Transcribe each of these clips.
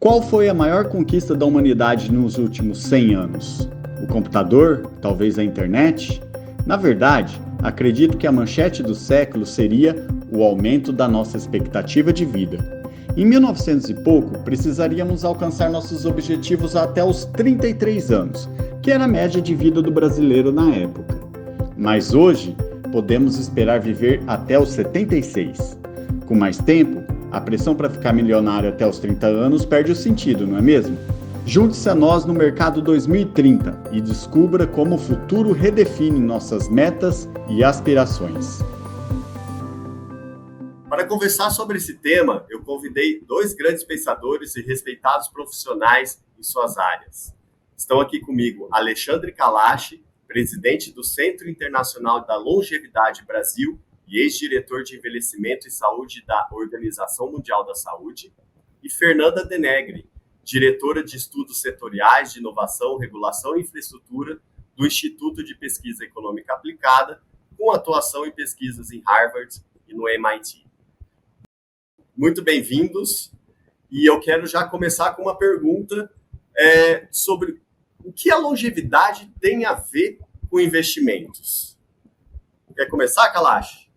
Qual foi a maior conquista da humanidade nos últimos 100 anos? O computador? Talvez a internet? Na verdade, acredito que a manchete do século seria o aumento da nossa expectativa de vida. Em 1900 e pouco, precisaríamos alcançar nossos objetivos até os 33 anos, que era a média de vida do brasileiro na época. Mas hoje, podemos esperar viver até os 76. Com mais tempo, a pressão para ficar milionário até os 30 anos perde o sentido, não é mesmo? Junte-se a nós no Mercado 2030 e descubra como o futuro redefine nossas metas e aspirações. Para conversar sobre esse tema, eu convidei dois grandes pensadores e respeitados profissionais em suas áreas. Estão aqui comigo Alexandre Kalash, presidente do Centro Internacional da Longevidade Brasil e ex-diretor de Envelhecimento e Saúde da Organização Mundial da Saúde, e Fernanda Denegri, diretora de Estudos Setoriais de Inovação, Regulação e Infraestrutura do Instituto de Pesquisa Econômica Aplicada, com atuação em pesquisas em Harvard e no MIT. Muito bem-vindos, e eu quero já começar com uma pergunta sobre o que a longevidade tem a ver com investimentos. Quer começar, Kalash?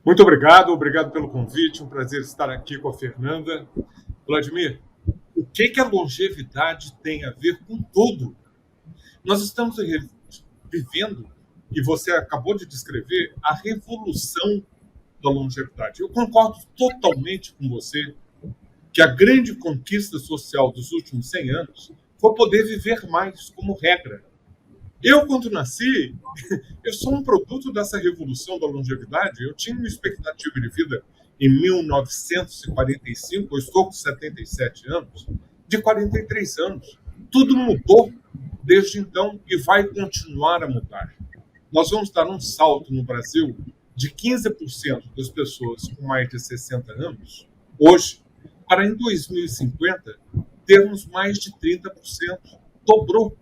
Muito obrigado pelo convite, um prazer estar aqui com a Fernanda. Vladimir, o que a longevidade tem a ver com tudo? Nós estamos vivendo, e você acabou de descrever, a revolução da longevidade. Eu concordo totalmente com você que a grande conquista social dos últimos 100 anos foi poder viver mais como regra. Eu, quando nasci, eu sou um produto dessa revolução da longevidade. Eu tinha uma expectativa de vida em 1945, eu estou com 77 anos, de 43 anos. Tudo mudou desde então e vai continuar a mudar. Nós vamos dar um salto no Brasil de 15% das pessoas com mais de 60 anos, hoje, para em 2050 termos mais de 30%. Dobrou.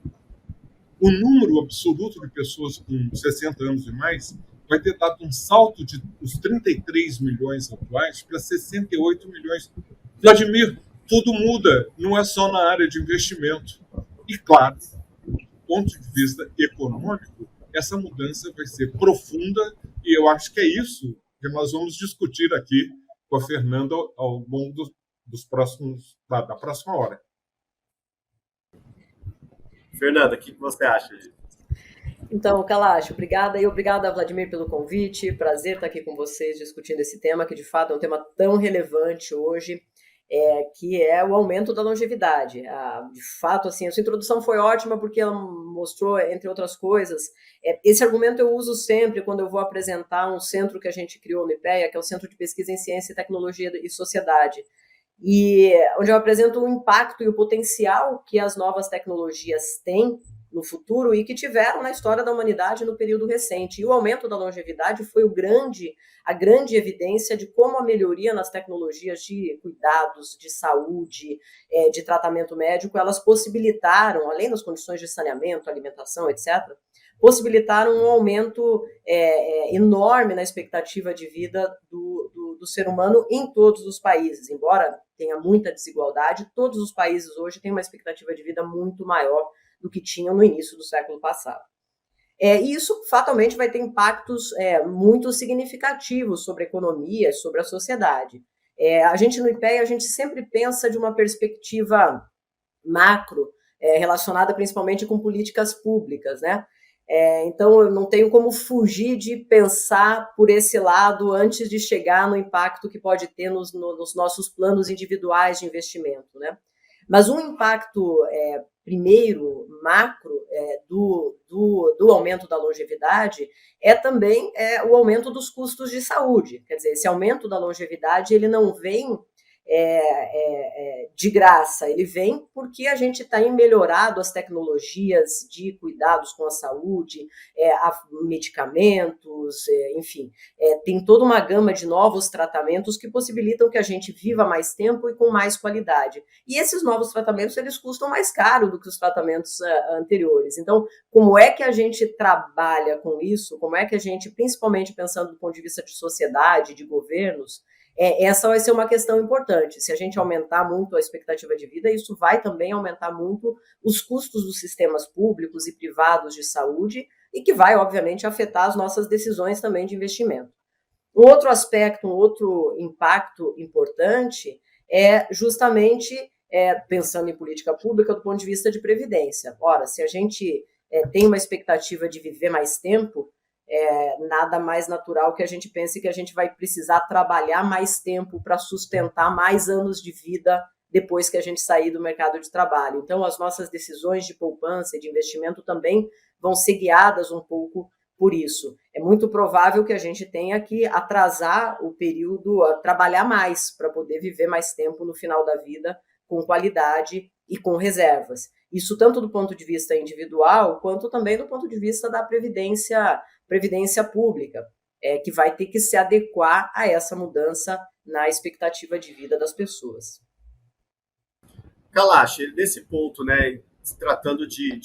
O número absoluto de pessoas com 60 anos e mais vai ter dado um salto de os 33 milhões atuais para 68 milhões. Vladimir, tudo muda, não é só na área de investimento. E, claro, do ponto de vista econômico, essa mudança vai ser profunda e eu acho que é isso que nós vamos discutir aqui com a Fernanda ao longo da próxima hora. Fernanda, o que você acha disso? Então, Kalash, obrigada e obrigada, Vladimir, pelo convite. Prazer estar aqui com vocês discutindo esse tema, que de fato é um tema tão relevante hoje, que é o aumento da longevidade. De fato, assim, a sua introdução foi ótima porque ela mostrou, entre outras coisas, esse argumento eu uso sempre quando eu vou apresentar um centro que a gente criou no IPEA, que é o Centro de Pesquisa em Ciência, Tecnologia e Sociedade, e onde eu apresento o impacto e o potencial que as novas tecnologias têm no futuro e que tiveram na história da humanidade no período recente. E o aumento da longevidade foi a grande evidência de como a melhoria nas tecnologias de cuidados, de saúde, de tratamento médico, elas possibilitaram, além das condições de saneamento, alimentação, etc., possibilitaram um aumento enorme na expectativa de vida do ser humano em todos os países. Embora tenha muita desigualdade, todos os países hoje têm uma expectativa de vida muito maior do que tinham no início do século passado. E isso fatalmente vai ter impactos muito significativos sobre a economia, sobre a sociedade. A gente no IPEA, a gente sempre pensa de uma perspectiva macro, relacionada principalmente com políticas públicas, né? Então, eu não tenho como fugir de pensar por esse lado antes de chegar no impacto que pode ter nos nossos planos individuais de investimento, né? Mas um impacto, primeiro, macro, do aumento da longevidade é também o aumento dos custos de saúde. Quer dizer, esse aumento da longevidade ele não vem de graça, ele vem porque a gente tem melhorado as tecnologias de cuidados com a saúde, medicamentos, enfim, tem toda uma gama de novos tratamentos que possibilitam que a gente viva mais tempo e com mais qualidade. E esses novos tratamentos, eles custam mais caro do que os tratamentos anteriores. Então, como é que a gente trabalha com isso? Como é que a gente, principalmente pensando do ponto de vista de sociedade, de governos, Essa vai ser uma questão importante. Se a gente aumentar muito a expectativa de vida, isso vai também aumentar muito os custos dos sistemas públicos e privados de saúde e que vai, obviamente, afetar as nossas decisões também de investimento. Um outro aspecto, um outro impacto importante é justamente pensando em política pública do ponto de vista de previdência. Ora, se a gente tem uma expectativa de viver mais tempo, nada mais natural que a gente pense que a gente vai precisar trabalhar mais tempo para sustentar mais anos de vida depois que a gente sair do mercado de trabalho. Então, as nossas decisões de poupança e de investimento também vão ser guiadas um pouco por isso. É muito provável que a gente tenha que atrasar o período, trabalhar mais para poder viver mais tempo no final da vida com qualidade e com reservas. Isso tanto do ponto de vista individual, quanto também do ponto de vista da previdência pública, que vai ter que se adequar a essa mudança na expectativa de vida das pessoas. Kalash, nesse ponto, né, se tratando de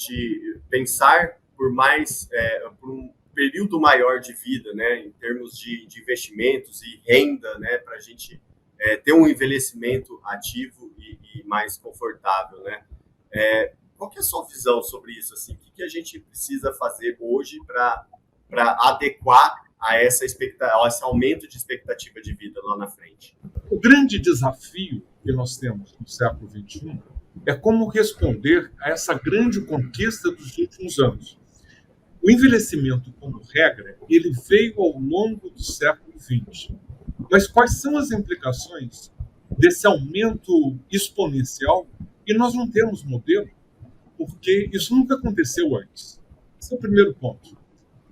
pensar por um período maior de vida, né, em termos de investimentos e renda, né, para a gente ter um envelhecimento ativo e mais confortável, né? Qual que é a sua visão sobre isso? Assim, o que a gente precisa fazer hoje para adequar a esse aumento de expectativa de vida lá na frente? O grande desafio que nós temos no século XXI é como responder a essa grande conquista dos últimos anos. O envelhecimento, como regra, ele veio ao longo do século XX. Mas quais são as implicações desse aumento exponencial? E nós não temos modelo, porque isso nunca aconteceu antes. Esse é o primeiro ponto.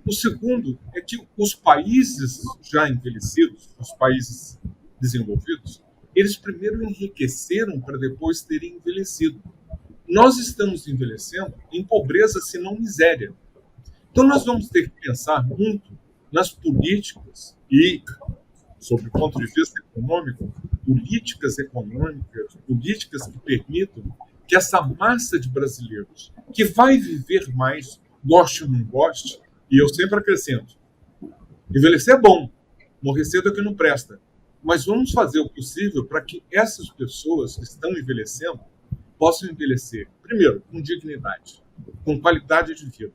O segundo é que os países já envelhecidos, os países desenvolvidos, eles primeiro enriqueceram para depois terem envelhecido. Nós estamos envelhecendo em pobreza, se não miséria. Então nós vamos ter que pensar muito nas políticas e, sob o ponto de vista econômico, políticas econômicas, políticas que permitam que essa massa de brasileiros que vai viver mais, goste ou não goste, e eu sempre acrescento, envelhecer é bom, morrer cedo é que não presta, mas vamos fazer o possível para que essas pessoas que estão envelhecendo possam envelhecer, primeiro, com dignidade, com qualidade de vida.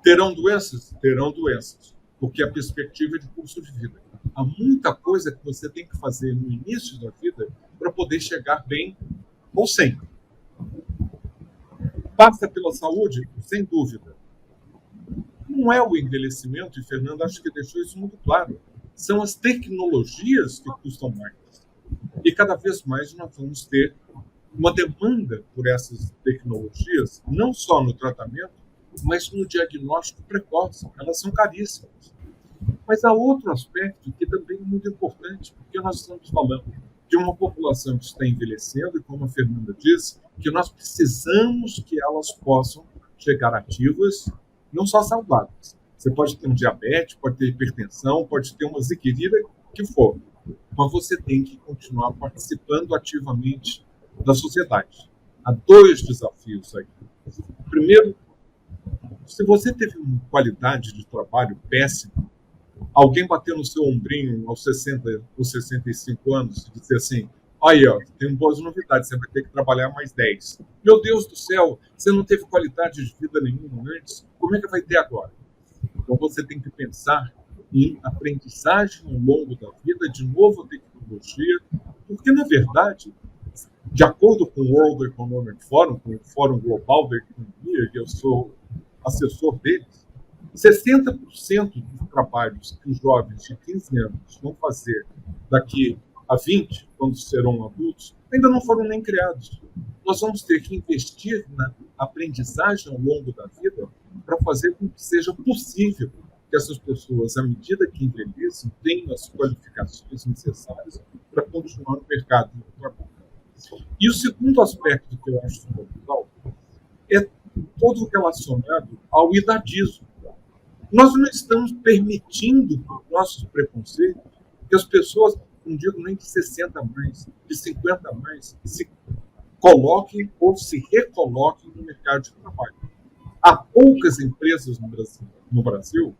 Terão doenças? Terão doenças, porque a perspectiva é de curso de vida. Há muita coisa que você tem que fazer no início da vida para poder chegar bem ou sem. Passa pela saúde? Sem dúvida. Não é o envelhecimento, e Fernanda acho que deixou isso muito claro, são as tecnologias que custam mais. E cada vez mais nós vamos ter uma demanda por essas tecnologias, não só no tratamento, mas no diagnóstico precoce. Elas são caríssimas. Mas há outro aspecto que também é muito importante, porque nós estamos falando de uma população que está envelhecendo, e como a Fernanda disse, que nós precisamos que elas possam chegar ativas, não só saudáveis. Você pode ter um diabetes, pode ter hipertensão, pode ter uma ziquerira, que for. Mas você tem que continuar participando ativamente da sociedade. Há dois desafios aí. Primeiro, se você teve uma qualidade de trabalho péssima, alguém bater no seu ombrinho aos 60 ou 65 anos e dizer assim, aí, ó, tem boas novidades, você vai ter que trabalhar mais 10. Meu Deus do céu, você não teve qualidade de vida nenhuma antes, como é que vai ter agora? Então você tem que pensar em aprendizagem ao longo da vida, de novo a tecnologia, porque, na verdade, de acordo com o World Economic Forum, com o Fórum Global da Economia, que eu sou assessor deles, 60% dos trabalhos que os jovens de 15 anos vão fazer daqui a 20, quando serão adultos, ainda não foram nem criados. Nós vamos ter que investir na aprendizagem ao longo da vida para fazer com que seja possível que essas pessoas, à medida que envelheçam, tenham as qualificações necessárias para continuar no mercado de trabalho. E o segundo aspecto que eu acho fundamental é todo relacionado ao idadismo. Nós não estamos permitindo, por nossos preconceitos, que as pessoas, não digo nem de 60 a mais, de 50 a mais, se coloquem ou se recoloquem no mercado de trabalho. Há poucas empresas no Brasil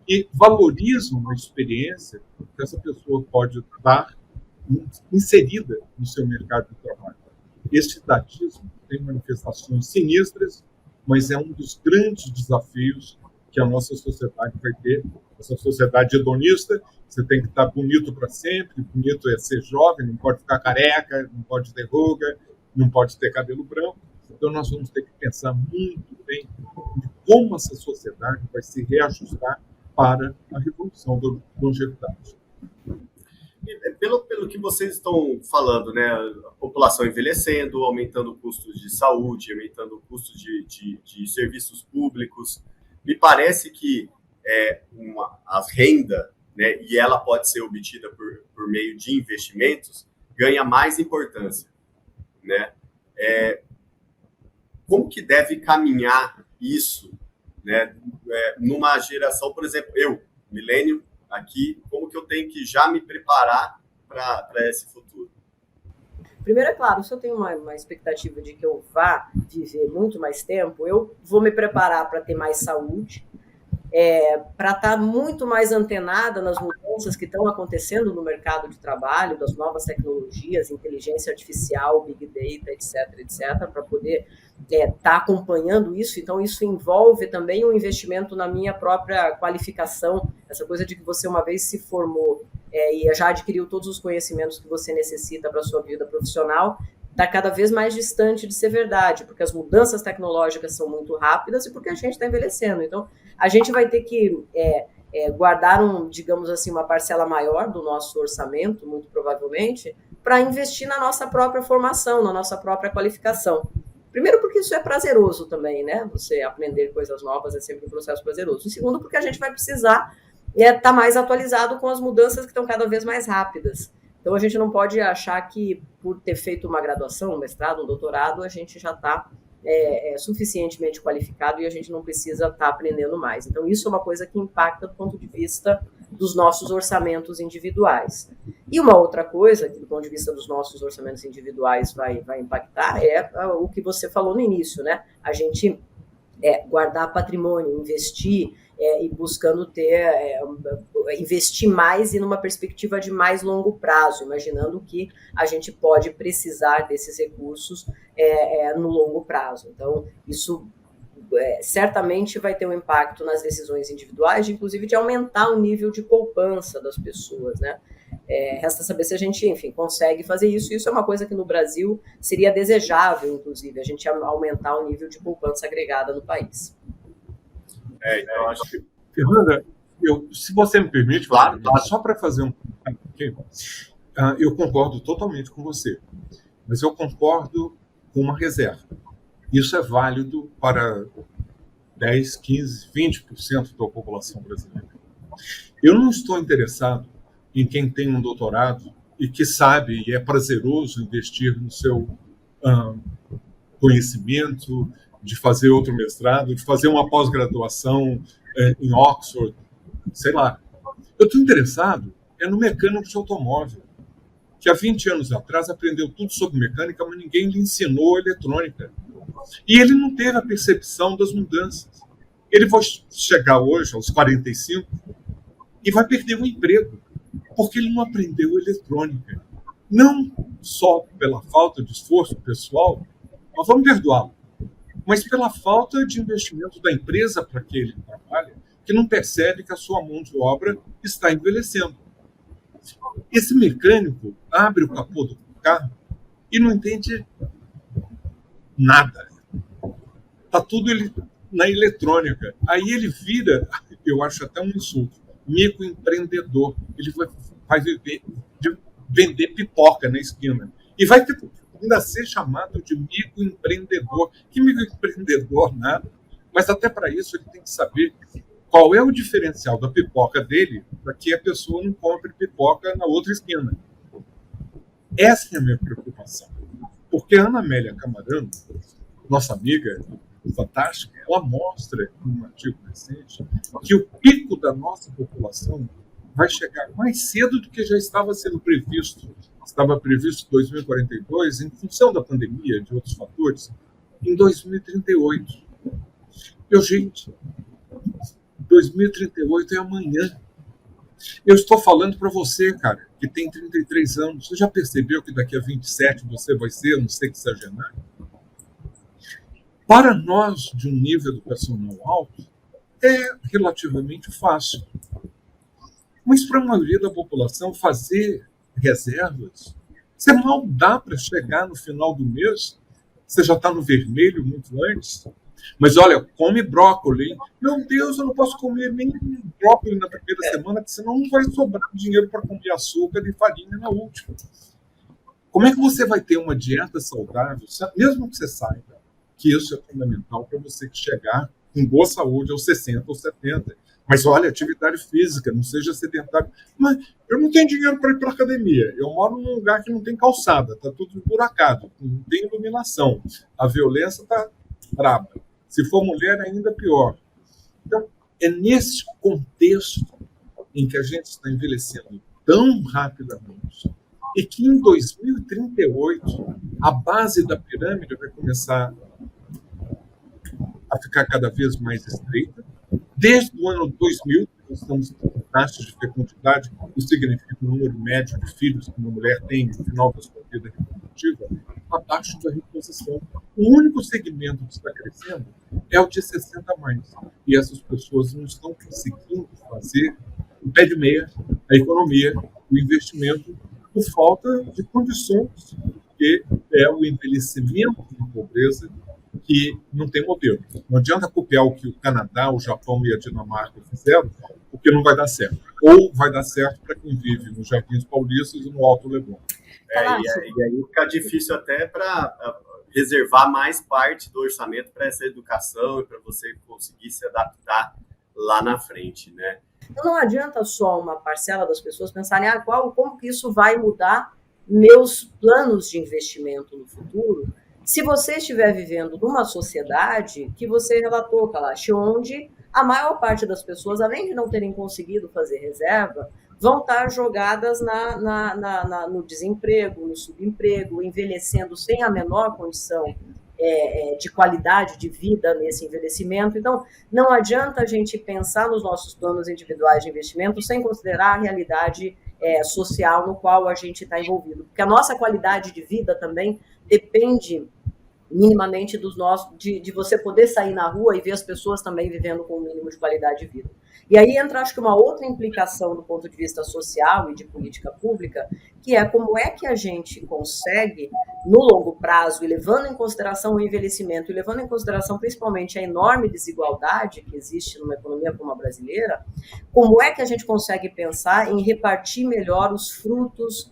que valorizam a experiência que essa pessoa pode dar inserida no seu mercado de trabalho. Esse idadismo tem manifestações sinistras, mas é um dos grandes desafios que a nossa sociedade vai ter. Essa sociedade hedonista, você tem que estar bonito para sempre, bonito é ser jovem, não pode ficar careca, não pode ter ruga, não pode ter cabelo branco. Então nós vamos ter que pensar muito bem de como essa sociedade vai se reajustar para a revolução da longevidade. Pelo que vocês estão falando, né, a população envelhecendo, aumentando custos de saúde, aumentando custos de serviços públicos, me parece que a renda, né, e ela pode ser obtida por meio de investimentos, ganha mais importância, né? Como que deve caminhar isso, né, numa geração, por exemplo, eu, milênio, aqui, como que eu tenho que já me preparar para esse futuro? Primeiro, é claro, se eu tenho uma expectativa de que eu vá viver muito mais tempo, eu vou me preparar para ter mais saúde, para estar muito mais antenada nas mudanças que estão acontecendo no mercado de trabalho, das novas tecnologias, inteligência artificial, big data, etc., para poder estar acompanhando isso. Então, isso envolve também um investimento na minha própria qualificação, essa coisa de que você uma vez se formou e já adquiriu todos os conhecimentos que você necessita para a sua vida profissional, está cada vez mais distante de ser verdade, porque as mudanças tecnológicas são muito rápidas e porque a gente está envelhecendo. Então, a gente vai ter que guardar, digamos assim, uma parcela maior do nosso orçamento, muito provavelmente, para investir na nossa própria formação, na nossa própria qualificação. Primeiro, porque isso é prazeroso também, né? Você aprender coisas novas é sempre um processo prazeroso. E segundo, porque a gente vai precisar estar mais atualizado com as mudanças que estão cada vez mais rápidas. Então, a gente não pode achar que, por ter feito uma graduação, um mestrado, um doutorado, a gente já está suficientemente qualificado e a gente não precisa estar aprendendo mais. Então, isso é uma coisa que impacta do ponto de vista dos nossos orçamentos individuais. E uma outra coisa que, do ponto de vista dos nossos orçamentos individuais, vai impactar é o que você falou no início, né? A gente guardar patrimônio, investir, e buscando investir mais e numa perspectiva de mais longo prazo, imaginando que a gente pode precisar desses recursos no longo prazo. Então, isso certamente vai ter um impacto nas decisões individuais, inclusive de aumentar o nível de poupança das pessoas, né? Resta saber se a gente, enfim, consegue fazer isso. Isso é uma coisa que no Brasil seria desejável, inclusive, a gente aumentar o nível de poupança agregada no país. Então, acho que... Fernanda, se você me permite, claro. Só para fazer um comentário aqui, eu concordo totalmente com você, mas eu concordo com uma reserva. Isso é válido para 10, 15, 20% da população brasileira. Eu não estou interessado em quem tem um doutorado e que sabe e é prazeroso investir no seu conhecimento, de fazer outro mestrado, de fazer uma pós-graduação em Oxford, sei lá. Eu estou interessado no mecânico de automóvel, que há 20 anos atrás aprendeu tudo sobre mecânica, mas ninguém lhe ensinou eletrônica. E ele não teve a percepção das mudanças. Ele vai chegar hoje, aos 45, e vai perder o emprego, porque ele não aprendeu eletrônica. Não só pela falta de esforço pessoal, nós vamos perdoá-lo, mas pela falta de investimento da empresa para que ele trabalha, que não percebe que a sua mão de obra está envelhecendo. Esse mecânico abre o capô do carro e não entende nada. Está tudo na eletrônica. Aí ele vira, eu acho até um insulto, microempreendedor. Ele vai viver de vender pipoca na esquina. E vai ainda ser chamado de microempreendedor. Que microempreendedor, nada. Mas até para isso ele tem que saber qual é o diferencial da pipoca dele para que a pessoa não compre pipoca na outra esquina. Essa é a minha preocupação. Porque a Ana Amélia Camarano, nossa amiga fantástica, ela mostra em um artigo recente que o pico da nossa população vai chegar mais cedo do que já estava sendo previsto. Estava previsto em 2042, em função da pandemia e de outros fatores, em 2038. Gente, 2038 é amanhã. Eu estou falando para você, cara, que tem 33 anos, você já percebeu que daqui a 27 você vai ser um sexagenário? Para nós, de um nível educacional alto, é relativamente fácil. Mas para a maioria da população, fazer reservas, você mal dá para chegar no final do mês, você já está no vermelho muito antes. Mas olha, come brócolis, hein? Meu Deus, eu não posso comer nem brócolis na primeira semana, porque senão não vai sobrar dinheiro para comer açúcar e farinha na última. Como é que você vai ter uma dieta saudável, mesmo que você saiba que isso é fundamental para você chegar com boa saúde aos 60 ou 70? Mas olha, atividade física, não seja sedentário. Mas eu não tenho dinheiro para ir para a academia. Eu moro num lugar que não tem calçada, está tudo emburacado, não tem iluminação. A violência está braba. Se for mulher, ainda pior. Então, é nesse contexto em que a gente está envelhecendo tão rapidamente e que em 2038 a base da pirâmide vai começar a ficar cada vez mais estreita. Desde o ano 2000, nós estamos com taxas de fecundidade, isso significa o número médio de filhos que uma mulher tem no final da sua vida reprodutiva, abaixo da reposição. O único segmento que está crescendo é o de 60 a mais. E essas pessoas não estão conseguindo fazer o pé de meia, a economia, o investimento, por falta de condições, que é o envelhecimento da pobreza, que não tem modelo. Não adianta copiar o que o Canadá, o Japão e a Dinamarca fizeram, porque não vai dar certo. Ou vai dar certo para quem vive nos Jardins Paulistas e no Alto Leblon. E aí fica difícil até para reservar mais parte do orçamento para essa educação e para você conseguir se adaptar lá na frente, né? Não adianta só uma parcela das pessoas pensarem como que isso vai mudar meus planos de investimento no futuro, se você estiver vivendo numa sociedade que você relatou, Kalash, onde a maior parte das pessoas, além de não terem conseguido fazer reserva, vão estar jogadas no desemprego, no subemprego, envelhecendo sem a menor condição de qualidade de vida nesse envelhecimento. Então, não adianta a gente pensar nos nossos planos individuais de investimento sem considerar a realidade social no qual a gente está envolvido, porque a nossa qualidade de vida também depende minimamente de você poder sair na rua e ver as pessoas também vivendo com um mínimo de qualidade de vida. E aí entra, acho que, uma outra implicação do ponto de vista social e de política pública, que é como é que a gente consegue, no longo prazo, e levando em consideração o envelhecimento, e levando em consideração principalmente a enorme desigualdade que existe numa economia como a brasileira, como é que a gente consegue pensar em repartir melhor os frutos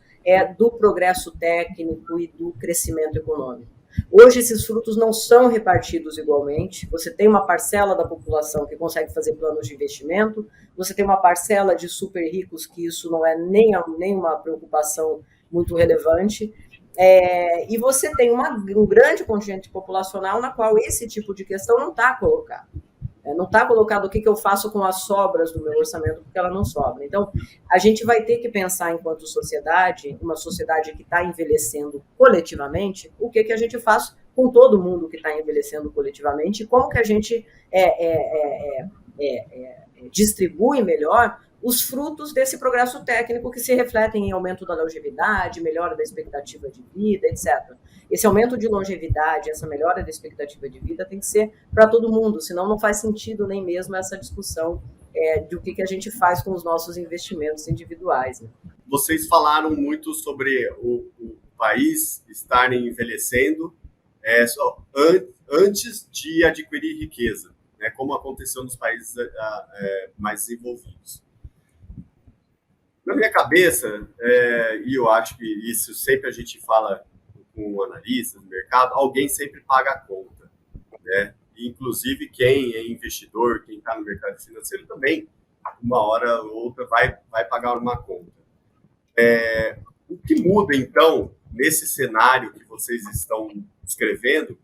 do progresso técnico e do crescimento econômico. Hoje, esses frutos não são repartidos igualmente. Você tem uma parcela da população que consegue fazer planos de investimento, você tem uma parcela de super ricos que isso não é nem uma preocupação muito relevante, e você tem um grande contingente populacional na qual esse tipo de questão não está colocado. Não está colocado o que eu faço com as sobras do meu orçamento, porque ela não sobra. Então, a gente vai ter que pensar, enquanto sociedade, uma sociedade que está envelhecendo coletivamente, o que a gente faz com todo mundo que está envelhecendo coletivamente, e como que a gente distribui melhor os frutos desse progresso técnico que se refletem em aumento da longevidade, melhora da expectativa de vida, etc. Esse aumento de longevidade, essa melhora da expectativa de vida tem que ser para todo mundo, senão não faz sentido nem mesmo essa discussão do que a gente faz com os nossos investimentos individuais. Né? Vocês falaram muito sobre o país estar envelhecendo antes de adquirir riqueza, né, como aconteceu nos países mais desenvolvidos. Na minha cabeça, e eu acho que isso sempre a gente fala com analistas do mercado, alguém sempre paga a conta, né? Inclusive quem é investidor, quem está no mercado financeiro também, uma hora ou outra vai pagar uma conta. O que muda, então, nesse cenário que vocês estão descrevendo,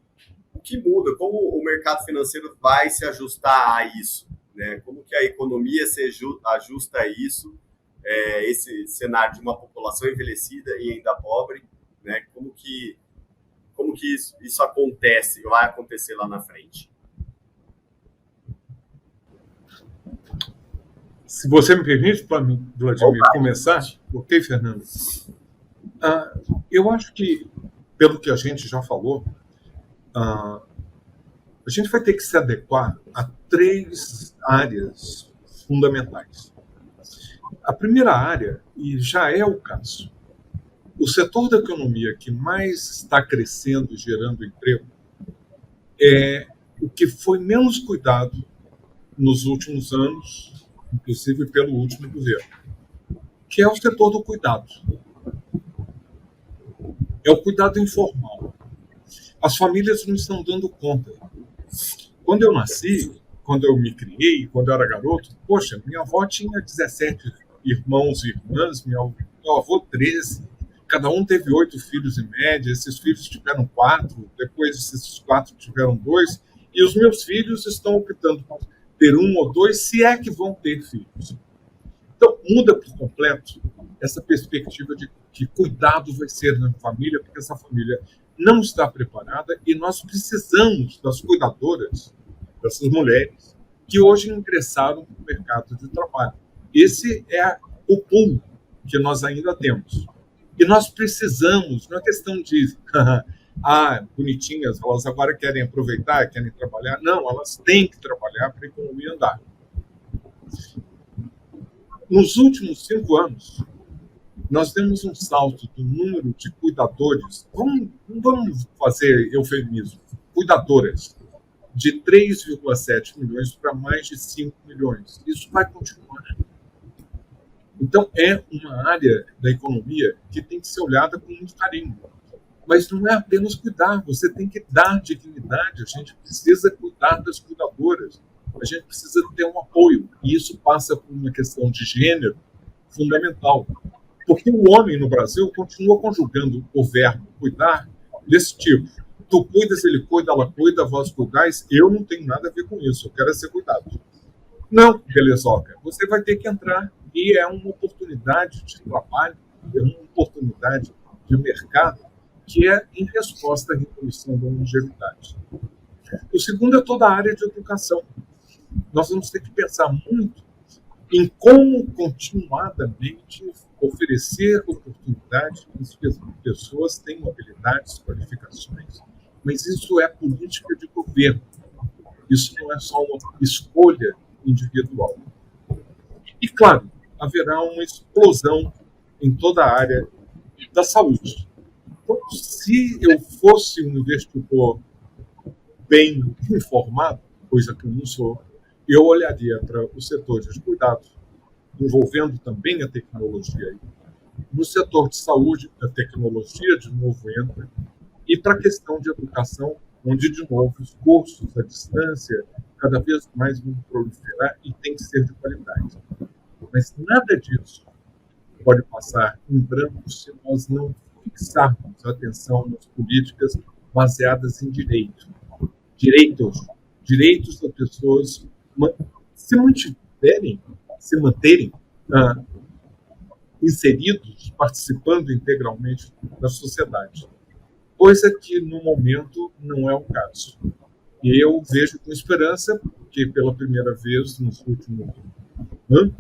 o que muda? Como o mercado financeiro vai se ajustar a isso? Né? Como que a economia se ajusta a isso? Esse cenário de uma população envelhecida e ainda pobre, né? Como que isso acontece, vai acontecer lá na frente? Se você me permite, Vladimir, começar? Ok, Fernando? Eu acho que, pelo que a gente já falou, a gente vai ter que se adequar a 3 áreas fundamentais. A primeira área, e já é o caso, o setor da economia que mais está crescendo e gerando emprego é o que foi menos cuidado nos últimos anos, inclusive pelo último governo, que é o setor do cuidado. É o cuidado informal. As famílias não estão dando conta. Quando eu nasci, quando eu me criei, quando eu era garoto, poxa, minha avó tinha 17 irmãos e irmãs, meu avô 13. Cada um teve 8 filhos em média, esses filhos tiveram 4, depois esses 4 tiveram 2, e os meus filhos estão optando por ter 1 ou 2, se é que vão ter filhos. Então, muda por completo essa perspectiva de que cuidado vai ser na família, porque essa família não está preparada e nós precisamos das cuidadoras, dessas mulheres, que hoje ingressaram no mercado de trabalho. Esse é o pulo que nós ainda temos. E nós precisamos, não é questão de bonitinhas, elas agora querem aproveitar, querem trabalhar. Não, elas têm que trabalhar para a economia andar. Nos últimos 5 anos, nós demos um salto do número de cuidadores, vamos fazer eufemismo, cuidadoras, de 3,7 milhões para mais de 5 milhões. Isso vai continuar. Então, é uma área da economia que tem que ser olhada com muito carinho. Mas não é apenas cuidar, você tem que dar dignidade, a gente precisa cuidar das cuidadoras, a gente precisa ter um apoio, e isso passa por uma questão de gênero fundamental. Porque o homem no Brasil continua conjugando o verbo cuidar desse tipo. Tu cuidas, ele cuida, ela cuida, vós cuidais, eu não tenho nada a ver com isso, eu quero ser cuidado. Não, belezoca, você vai ter que entrar, e é uma oportunidade de trabalho, é uma oportunidade de mercado, que é em resposta à revolução da longevidade. O segundo é toda a área de educação. Nós vamos ter que pensar muito em como continuadamente oferecer oportunidades para que as pessoas tenham habilidades, qualificações, mas isso é política de governo. Isso não é só uma escolha individual. E, claro, haverá uma explosão em toda a área da saúde. Então, se eu fosse um investidor bem informado, coisa que eu não sou, eu olharia para o setor de cuidados, envolvendo também a tecnologia. No setor de saúde, a tecnologia de novo entra, e para a questão de educação, onde, de novo, os cursos à distância cada vez mais vão proliferar e tem que ser de qualidade. Mas nada disso pode passar em branco se nós não fixarmos a atenção nas políticas baseadas em direito. Direitos das pessoas se manterem inseridos, participando integralmente da sociedade. Coisa que, no momento, não é o caso. E eu vejo com esperança que, pela primeira vez nos últimos anos,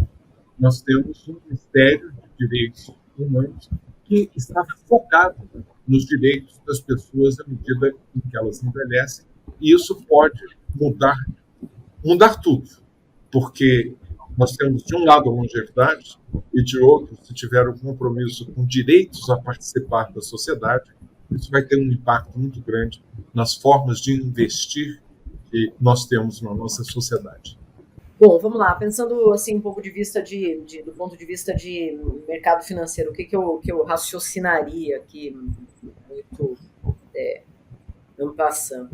nós temos um Ministério de Direitos Humanos que está focado nos direitos das pessoas à medida em que elas envelhecem, e isso pode mudar tudo, porque nós temos, de um lado, a longevidade, e, de outro, se tiver um compromisso com direitos a participar da sociedade, isso vai ter um impacto muito grande nas formas de investir que nós temos na nossa sociedade. Bom, vamos lá, pensando assim um pouco do ponto de vista de mercado financeiro, o que eu raciocinaria aqui muito no passando.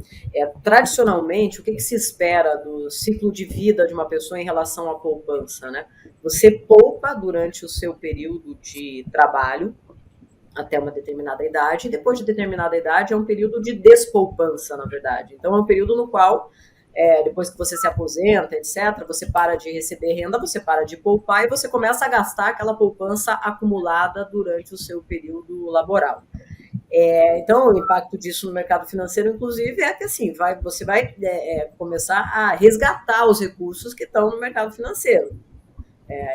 Tradicionalmente, o que se espera do ciclo de vida de uma pessoa em relação à poupança, né? Você poupa durante o seu período de trabalho até uma determinada idade, e depois de determinada idade é um período de despoupança, na verdade. Então é um período no qual depois que você se aposenta, etc., você para de receber renda, você para de poupar e você começa a gastar aquela poupança acumulada durante o seu período laboral. Então, o impacto disso no mercado financeiro, inclusive, é que assim, você vai começar a resgatar os recursos que estão no mercado financeiro.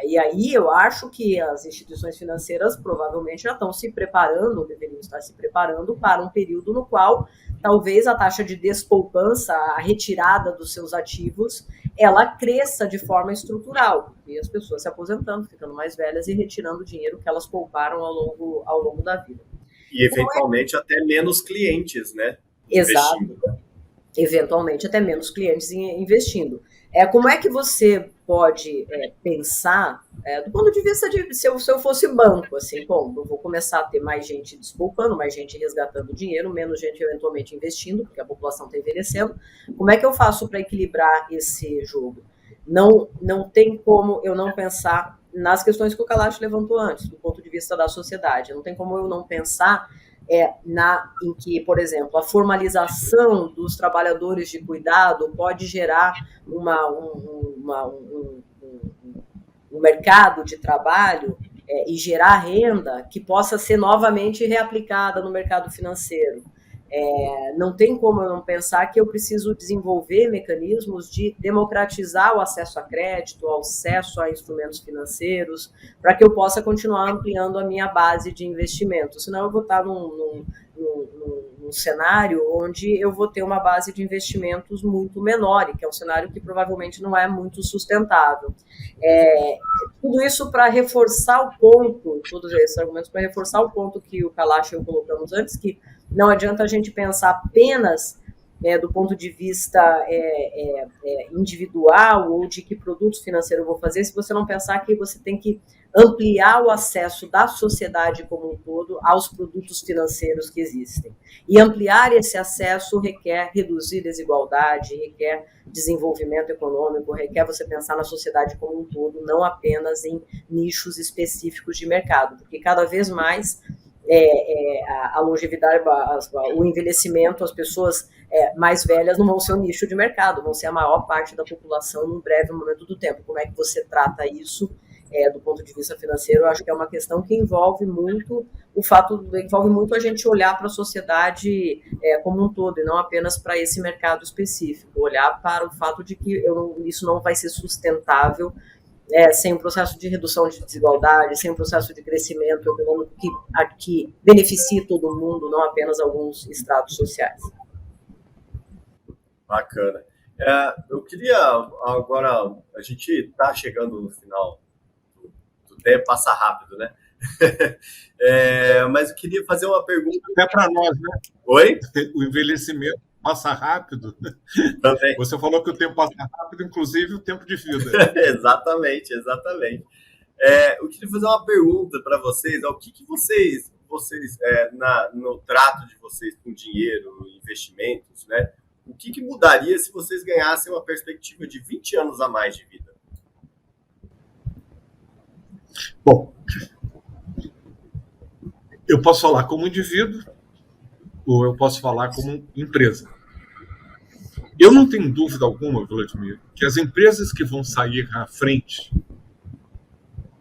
E aí eu acho que as instituições financeiras provavelmente já estão se preparando, ou deveriam estar se preparando para um período no qual talvez a taxa de despoupança, a retirada dos seus ativos, ela cresça de forma estrutural, e as pessoas se aposentando, ficando mais velhas e retirando o dinheiro que elas pouparam ao longo da vida. E eventualmente até menos clientes, né? Exato. Investindo. Eventualmente até menos clientes investindo. Como é que você pode pensar, do ponto de vista de se eu fosse banco, assim, bom, eu vou começar a ter mais gente despoupando, mais gente resgatando dinheiro, menos gente eventualmente investindo, porque a população está envelhecendo. Como é que eu faço para equilibrar esse jogo? Não tem como eu não pensar nas questões que o Kalash levantou antes, do ponto de vista da sociedade. Não tem como eu não pensar em que, por exemplo, a formalização dos trabalhadores de cuidado pode gerar um mercado de trabalho e gerar renda que possa ser novamente reaplicada no mercado financeiro. Não tem como eu não pensar que eu preciso desenvolver mecanismos de democratizar o acesso a crédito, o acesso a instrumentos financeiros, para que eu possa continuar ampliando a minha base de investimento. Senão eu vou estar num cenário onde eu vou ter uma base de investimentos muito menor, que é um cenário que provavelmente não é muito sustentável. Tudo isso para reforçar o ponto, todos esses argumentos para reforçar o ponto que o Kalash e eu colocamos antes, que não adianta a gente pensar apenas do ponto de vista individual ou de que produto financeiro eu vou fazer, se você não pensar que você tem que ampliar o acesso da sociedade como um todo aos produtos financeiros que existem. E ampliar esse acesso requer reduzir desigualdade, requer desenvolvimento econômico, requer você pensar na sociedade como um todo, não apenas em nichos específicos de mercado, porque cada vez mais a longevidade, o envelhecimento, as pessoas mais velhas não vão ser um nicho de mercado, vão ser a maior parte da população num breve momento do tempo. Como é que você trata isso do ponto de vista financeiro? Eu acho que é uma questão que envolve muito a gente olhar para a sociedade como um todo, e não apenas para esse mercado específico, olhar para o fato de que isso não vai ser sustentável sem um processo de redução de desigualdade, sem um processo de crescimento econômico que beneficie todo mundo, não apenas alguns estratos sociais. Bacana. Eu queria, agora, a gente está chegando no final do tempo, passa rápido, né? Mas eu queria fazer uma pergunta. Até para nós, né? Oi? O envelhecimento passa rápido. Também. Você falou que o tempo passa rápido, inclusive o tempo de vida. Exatamente. Eu queria fazer uma pergunta para vocês. O que vocês no trato de vocês com dinheiro, investimentos, né? O que mudaria se vocês ganhassem uma perspectiva de 20 anos a mais de vida? Bom, eu posso falar como indivíduo ou eu posso falar como empresa. Eu não tenho dúvida alguma, Vladimir, que as empresas que vão sair à frente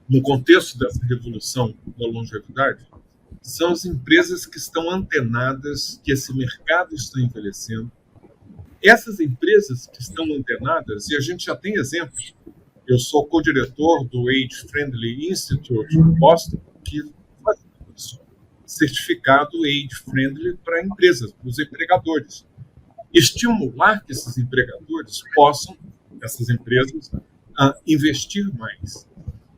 no contexto dessa revolução da longevidade são as empresas que estão antenadas, que esse mercado está envelhecendo. Essas empresas que estão antenadas, e a gente já tem exemplos, eu sou co-diretor do Age Friendly Institute de Boston, que faz isso, certificado Age Friendly para empresas, para os empregadores. Estimular que esses empregadores possam, essas empresas, investir mais.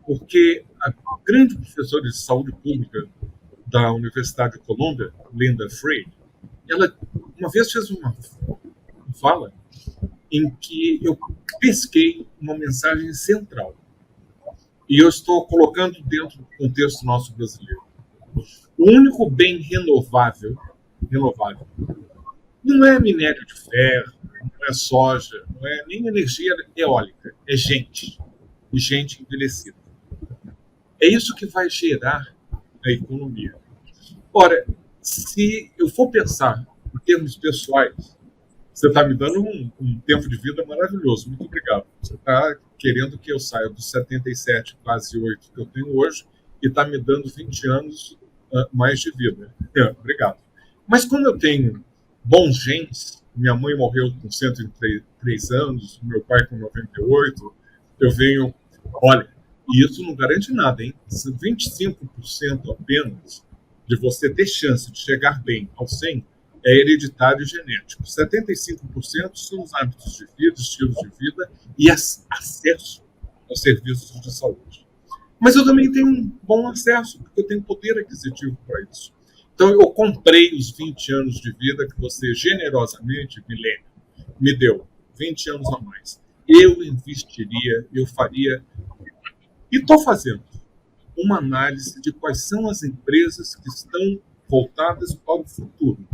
Porque a grande professora de saúde pública da Universidade de Colômbia, Linda Fried, ela uma vez fez uma fala em que eu pesquei uma mensagem central. E eu estou colocando dentro do contexto nosso brasileiro. O único bem renovável não é minério de ferro, não é soja, não é nem energia eólica, é gente. E gente envelhecida. É isso que vai gerar a economia. Ora, se eu for pensar em termos pessoais, você está me dando um tempo de vida maravilhoso, muito obrigado. Você está querendo que eu saia dos 77, quase 8 que eu tenho hoje, e está me dando 20 anos mais de vida. Obrigado. Mas como eu tenho bons genes, minha mãe morreu com 103 anos, meu pai com 98, eu venho... Olha, E isso não garante nada, hein? 25% apenas de você ter chance de chegar bem ao 100 é hereditário e genético. 75% são os hábitos de vida, estilos de vida e acesso aos serviços de saúde. Mas eu também tenho um bom acesso, porque eu tenho poder aquisitivo para isso. Então, eu comprei os 20 anos de vida que você generosamente, Milênio, me deu. 20 anos a mais. Eu investiria, eu faria, e estou fazendo, uma análise de quais são as empresas que estão voltadas para o futuro,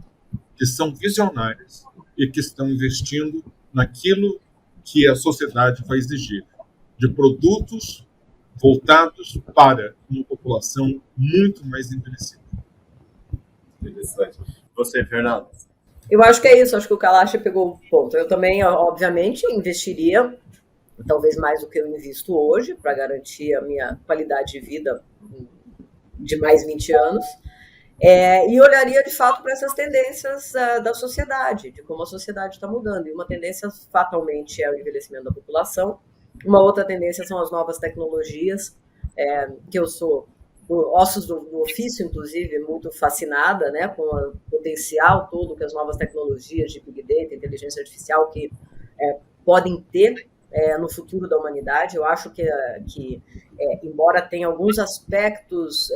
que são visionárias e que estão investindo naquilo que a sociedade vai exigir, de produtos voltados para uma população muito mais envelhecida. Interessante. Você, Fernando? Eu acho que é isso, acho que o Kalash pegou o ponto. Eu também, obviamente, investiria, talvez mais do que eu invisto hoje, para garantir a minha qualidade de vida de mais 20 anos, e olharia, de fato, para essas tendências da sociedade, de como a sociedade está mudando. E uma tendência, fatalmente, é o envelhecimento da população. Uma outra tendência são as novas tecnologias, que eu sou, por ossos do ofício, inclusive, muito fascinada, né, com o potencial todo que as novas tecnologias de Big Data, inteligência artificial, que podem ter no futuro da humanidade. Eu acho que embora tenha alguns aspectos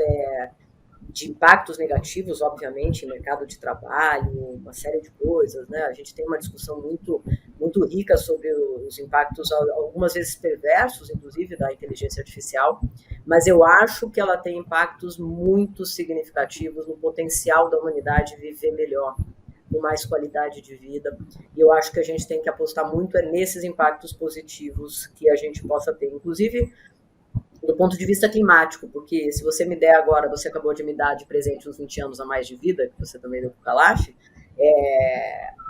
de impactos negativos, obviamente, em mercado de trabalho, uma série de coisas, né? A gente tem uma discussão muito, muito rica sobre os impactos, algumas vezes perversos, inclusive, da inteligência artificial, mas eu acho que ela tem impactos muito significativos no potencial da humanidade viver melhor, com mais qualidade de vida, e eu acho que a gente tem que apostar muito nesses impactos positivos que a gente possa ter, inclusive do ponto de vista climático, porque se você me der agora, você acabou de me dar de presente uns 20 anos a mais de vida, que você também deu para o Kalash,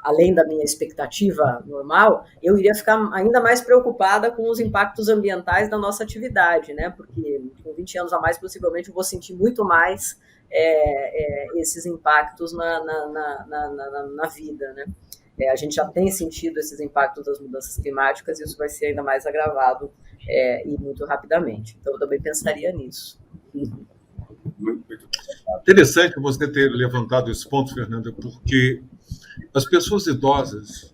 além da minha expectativa normal, eu iria ficar ainda mais preocupada com os impactos ambientais da nossa atividade, né? Porque com 20 anos a mais, possivelmente, eu vou sentir muito mais esses impactos na vida, né? A gente já tem sentido esses impactos das mudanças climáticas e isso vai ser ainda mais agravado e muito rapidamente. Então, eu também pensaria nisso. Interessante você ter levantado esse ponto, Fernanda, porque as pessoas idosas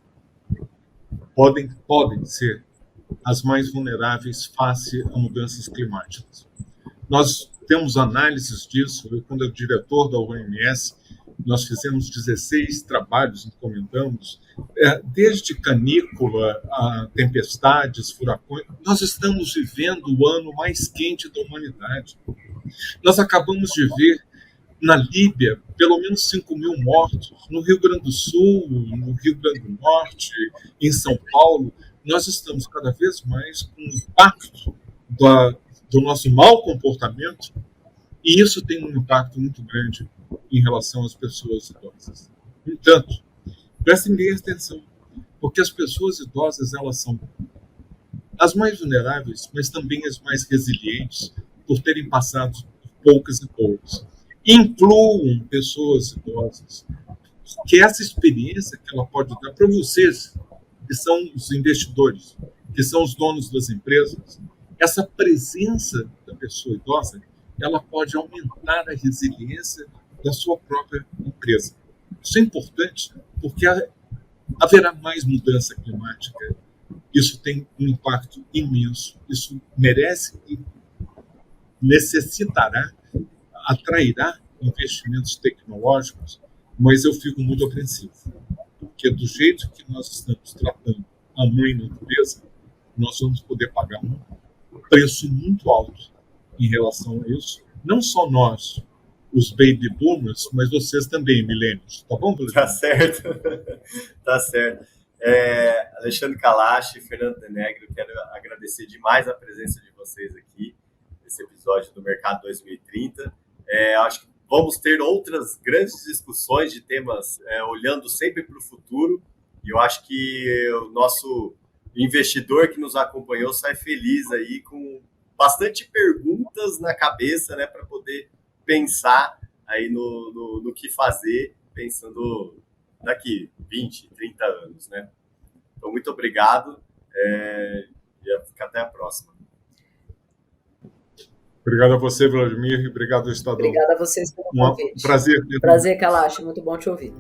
podem ser as mais vulneráveis face a mudanças climáticas. Nós temos análises disso. Eu, quando eu era diretor da OMS, nós fizemos 16 trabalhos, encomendamos, desde canícula a tempestades, furacões. Nós estamos vivendo o ano mais quente da humanidade. Nós acabamos de ver na Líbia pelo menos 5.000 mortos, no Rio Grande do Sul, no Rio Grande do Norte, em São Paulo. Nós estamos cada vez mais com o impacto do nosso mau comportamento, e isso tem um impacto muito grande em relação às pessoas idosas. No entanto, prestem bem atenção, porque as pessoas idosas, elas são as mais vulneráveis, mas também as mais resilientes, por terem passado poucas e poucas. Incluam pessoas idosas, que essa experiência que ela pode dar para vocês, que são os investidores, que são os donos das empresas, essa presença da pessoa idosa, ela pode aumentar a resiliência da sua própria empresa. Isso é importante, porque haverá mais mudança climática. Isso tem um impacto imenso. Isso merece e necessitará, atrairá investimentos tecnológicos, mas eu fico muito apreensivo, porque do jeito que nós estamos tratando a mãe natureza, nós vamos poder pagar um preço muito alto em relação a isso. Não só nós, os baby boomers, mas vocês também, milênios. Tá bom, Bruno? Tá certo. Tá certo. Alexandre Kalash e Fernando Denegro, quero agradecer demais a presença de vocês aqui nesse episódio do Mercado 2030. Acho que vamos ter outras grandes discussões de temas olhando sempre para o futuro, e eu acho que o nosso investidor que nos acompanhou sai feliz aí com bastante perguntas na cabeça, né, para poder pensar aí no que fazer, pensando daqui 20, 30 anos, né? Então, muito obrigado e até a próxima. Obrigado a você, Vladimir, e obrigado ao Estadão. Obrigada a vocês pelo convite. Prazer. Prazer, Kalash. Muito bom te ouvir.